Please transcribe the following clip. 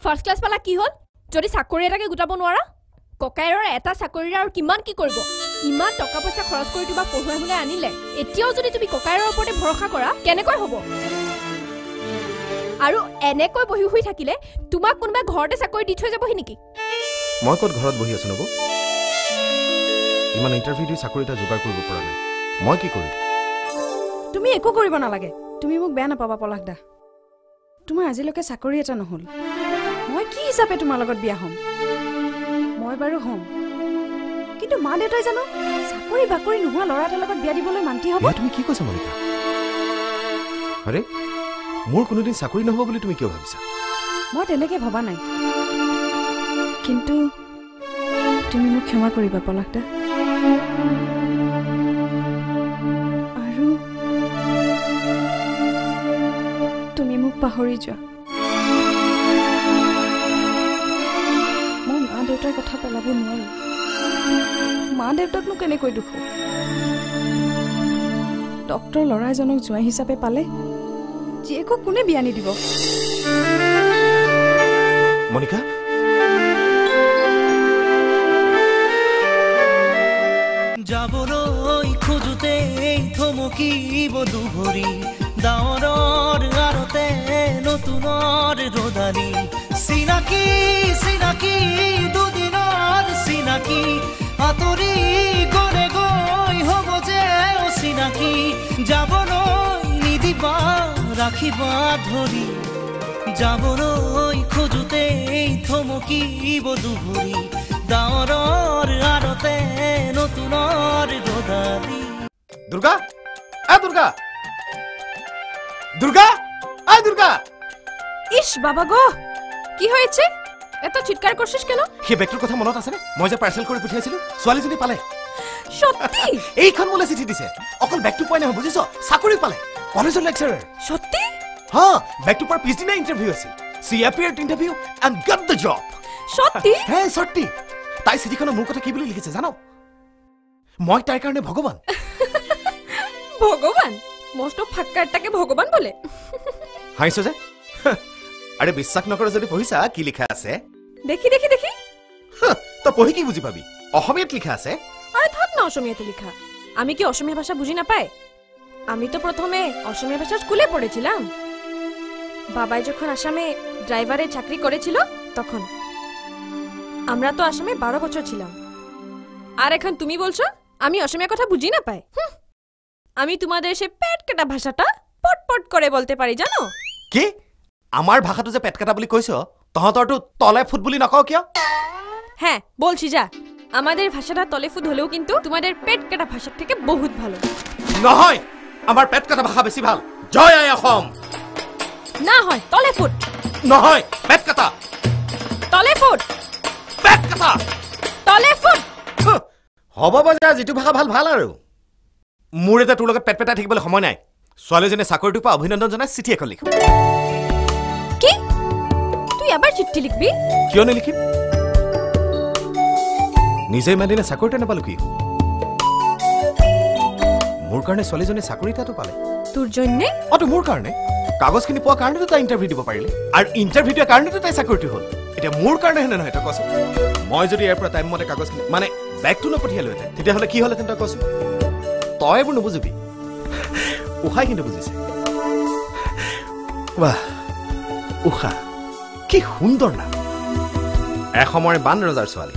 first class পালা কি হ'ল যদি চাকৰি এটাকে গোটাব নোৱাৰা ককাইৰৰ এটা চাকৰিৰ আৰু কিমান কি কৰিব ইমান টকা পইচা খৰচ কৰি তোমাক পঢ়ুৱাই হ'লে আনিলে এতিয়াও যদি তুমি ককাইৰৰ ওপৰতে ভৰসা কৰা কেনেকৈ হ'ব আৰু এনেকৈ বহি হৈ থাকিলে তোমাক কোনোবা ঘৰতে চাকৰি দি থৈ যাবহি নেকি মই ক'ত ঘৰত বহি আছো নব ইমান ইণ্টাৰভিউ দি চাকৰি এটা যোগাৰ কৰিব পৰা নাই মই কি কৰিম তুমি একো কৰিব নালাগে তুমি মোক বেয়া নাপাবা পলাশ দা তোমাৰ আজিলৈকে চাকৰি এটা নহ'ল মই কি হিচাপে তোমাৰ লগত বিয়া হ'ম মই বাৰু হ'ম কিন্তু মা দেউতাই জানো চাকৰি বাকৰি নোহোৱা ল'ৰা এটাৰ লগত বিয়া দিবলৈ মান্তি হ'ব তুমি কি কৈছা মনিকা আৰে মোৰ কোনোদিন চাকৰি নহ'ব বুলি তুমি কিয় ভাবিছা মই তেনেকৈ ভবা নাই কিন্তু তুমি মোক ক্ষমা কৰিবা পলাশ দা আৰু তুমি মোক পাহৰি যোৱা মই মা দেউতাৰ কথা পেলাব নোৱাৰো মা দেউতাকনো কেনেকৈ দুখ ডক্টৰ ল'ৰা এজনক জোৱাই হিচাপে পালে জীয়েকক কোনে বিয়া নিদিব মনিকা যাবলৈ খোজোতে থমকিব দুভৰি ডাৱৰৰ আৰতে নতুনৰ ৰদালি চিনাকি চিনাকি দুদিনৰ চিনাকি আঁতৰি গ'লে গৈ হ'ব যে অচিনাকি যাবলৈ নিদিবা ৰাখিবা ধৰি যাবলৈ খোজোতে থমকিব দুভৰি ডাৱৰৰ আৰতে নতুনৰ ৰদালি দুৰ্গা দুৰ্গা দুৰ্গা দুৰ্গা ইশ বাবা গো কি হয়েছে এত চিৎকাৰ কৰছিস কেন সেই বেগটোৰ কথা মনত আছে নে মই যে পাৰ্সেল কৰি পঠিয়াইছিলো ছোৱালীজনী পালে সত্যি এইখন মোলে চিঠি দিছে অকল বেগটো পাই নহয় বুজিছ চাকৰি পালে কলেজৰ লেকচাৰাৰ সত্যি হ্যাঁ বেগটো পৰ পিছদিনা ইন্টাৰভিউ আছিল she appeared interview and got the job সত্যি হ্যাঁ সত্যি তাই চিঠিখনৰ মোৰ কথা কি বুলি লিখিছে জানো মই তাইৰ কাৰণে ভগৱান ভগৱান মস্ত ফাক্কাৰটাকে ভগৱান বলে হাইছো যে আৰে বিশ্বাস নকৰে যদি পঢ়িছা কি লিখা আছে দেখি দেখি দেখি তো পঢ়ি কি বুজি পাবি অসমীয়াত লিখা আছে আরে থাক না অসমীয়াতে লেখা আমি কি অসমীয়া ভাষা বুঝি না পাই আমি তো প্রথমে অসমীয়া ভাষা স্কুলে পড়েছিলাম বাবাই যখন আসামে ড্রাইভারে চাকরি করেছিল তখন আমরা তো আসামে 12 বছর ছিলাম আর এখন তুমি বলছো আমি অসমীয়া কথা বুঝি না পাই আমি তোমাদের সে পেট কাটা ভাষাটা পটপট করে বলতে পারি জানো কি আমার ভাষাটো যে পেট কাটা বুলি কইছো তহতৰটো তলে ফুট বুলি নকও কিয় হ্যাঁ বলছি যা আমাদের ভাষাটা তলে ফুট হলেও কিন্তু তোমাদের পেট কাটা ভাষার থেকে বহুত ভালো নহয় আমার পেট কাটা ভাষা বেশি ভাল জয় আই অসম না হয় তলে ফুট নহয় পেট কাটা তলে ফুট পেট কাটা তলে ফুট হ'ব বজা যেটো ভাষা ভাল ভাল আৰু মোৰ এটা তোৰ লগত পেট পেটা থাকিবলৈ সময় নাই ছোৱালীজনে চাকৰিটো পা অভিনন্দন জনাই চিঠি এখন লিখ কি তুই আবাৰ চিঠি লিখবি কিয় নিলিখিম নিজে মাদিনে চাকৰিটা নাপালো কি মোৰ কাৰণে ছোৱালীজনে চাকৰিটাটো পালে তোৰ জন্য অটো মোৰ কাৰণে কাগজখিনি পোৱা কাৰণেতো তাই ইন্টাৰভিউ দিব পাৰিলে আৰু ইন্টাৰভিউ দিয়াৰ কাৰণেতো তাই চাকৰিটো হ'ল এতিয়া মোৰ কাৰণে হেনে নহয় তই কচোন মই যদি ইয়াৰ পৰা টাইম মতে কাগজখিনি মানে বেগটো নপঠিয়ালো হেঁতেন তেতিয়াহ'লে কি হ'লহেঁতেন তই কচোন তই এইবোৰ নুবুজিবি উষাই কিন্তু বুজিছে বাহ উষা কি সুন্দৰ নাম এসময়ৰ বান ৰজাৰ ছোৱালী